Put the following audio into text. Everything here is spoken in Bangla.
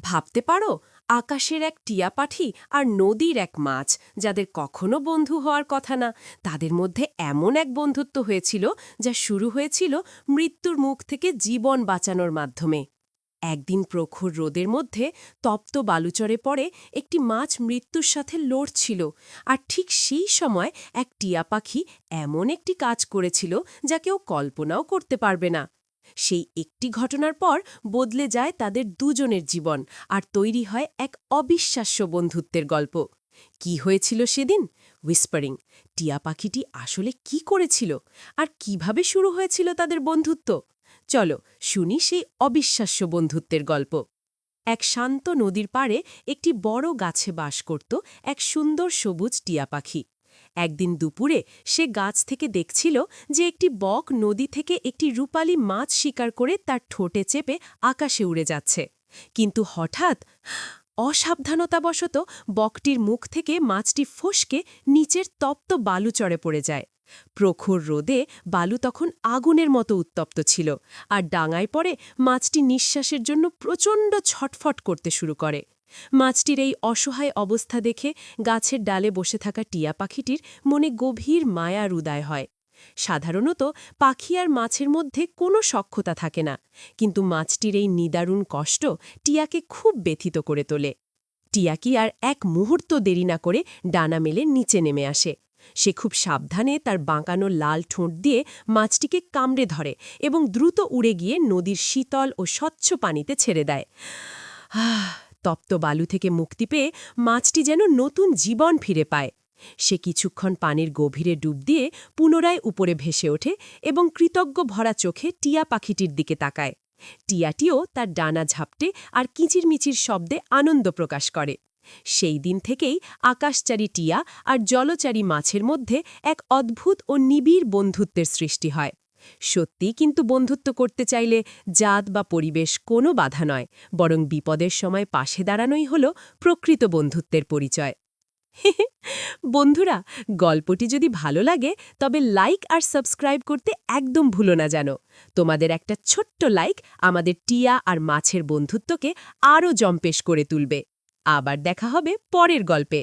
ভাবতে পারো, আকাশের এক টিয়া পাখি আর নদীর এক মাছ, যাদের কখনো বন্ধু হওয়ার কথা না, তাদের মধ্যে এমন এক বন্ধুত্ব হয়েছিল যা শুরু হয়েছিল মৃত্যুর মুখ থেকে জীবন বাঁচানোর মাধ্যমে। একদিন প্রখর রোদের মধ্যে তপ্ত বালুচরে পড়ে একটি মাছ মৃত্যুর সাথে লড়ছিল, আর ঠিক সেই সময় এক টিয়া পাখি এমন একটি কাজ করেছিল যা কেউ কল্পনাও করতে পারবে না। সেই একটি ঘটনার পর বদলে যায় তাদের দুজনের জীবন, আর তৈরি হয় এক অবিশ্বাস্য বন্ধুত্বের গল্প। কি হয়েছিল সেদিন? হুইসপারিং টিয়া পাখিটি আসলে কি করেছিল, আর কিভাবে শুরু হয়েছিল তাদের বন্ধুত্ব? চলো শুনি সেই অবিশ্বাস্য বন্ধুত্বের গল্প। এক শান্ত নদীর পাড়ে একটি বড় গাছে বাস করত এক সুন্দর সবুজ টিয়া পাখি। একদিন দুপুরে সে গাছ থেকে দেখছিল যে একটি বক নদী থেকে একটি রূপালী মাছ শিকার করে তার ঠোঁটে চেপে আকাশে উড়ে যাচ্ছে। কিন্তু হঠাৎ অসাবধানতাবশত বকটির মুখ থেকে মাছটি ফসকে নিচের তপ্ত বালুচরে পড়ে যায়। প্রখর রোদে বালু তখন আগুনের মতো উত্তপ্ত ছিল, আর ডাঙায় পড়ে মাছটি নিঃশ্বাসের জন্য প্রচণ্ড ছটফট করতে শুরু করে। মাছটির এই অসহায় অবস্থা দেখে গাছের ডালে বসে থাকা টিয়া পাখিটির মনে গভীর মায়ার উদয় হয়। সাধারণত পাখি আর মাছের মধ্যে কোনো সখ্যতা থাকে না, কিন্তু মাছটির এই নিদারুণ কষ্ট টিয়াকে খুব ব্যথিত করে তোলে। টিয়া কি আর এক মুহূর্ত দেরি না করে ডানা মেলে নিচে নেমে আসে। সে খুব সাবধানে তার বাঁকানো লাল ঠোঁট দিয়ে মাছটিকে কামড়ে ধরে এবং দ্রুত উড়ে গিয়ে নদীর শীতল ও স্বচ্ছ পানিতে ছেড়ে দেয়। তপ্ত বালু থেকে মুক্তি পেয়ে মাছটি যেন নতুন জীবন ফিরে পায়। সে কিছুক্ষণ পানির গভীরে ডুব দিয়ে পুনরায় উপরে ভেসে ওঠে এবং কৃতজ্ঞ ভরা চোখে টিয়া পাখিটির দিকে তাকায়। টিয়াটিও তার ডানা ঝাপটে আর কিচিরমিচির শব্দে আনন্দ প্রকাশ করে। সেই দিন থেকেই আকাশচারী টিয়া আর জলচারী মাছের মধ্যে এক অদ্ভুত ও নিবিড় বন্ধুত্বের সৃষ্টি হয়। সত্যি, কিন্তু বন্ধুত্ব করতে চাইলে জাত বা পরিবেশ কোনো বাধা নয়, বরং বিপদের সময় পাশে দাঁড়ানোই হল প্রকৃত বন্ধুত্বের পরিচয়। বন্ধুরা, গল্পটি যদি ভালো লাগে তবে লাইক আর সাবস্ক্রাইব করতে একদম ভুলো না জানো। তোমাদের একটা ছোট্ট লাইক আমাদের টিয়া আর মাছের বন্ধুত্বকে আরও জম্পেশ করে তুলবে। আবার দেখা হবে পরের গল্পে।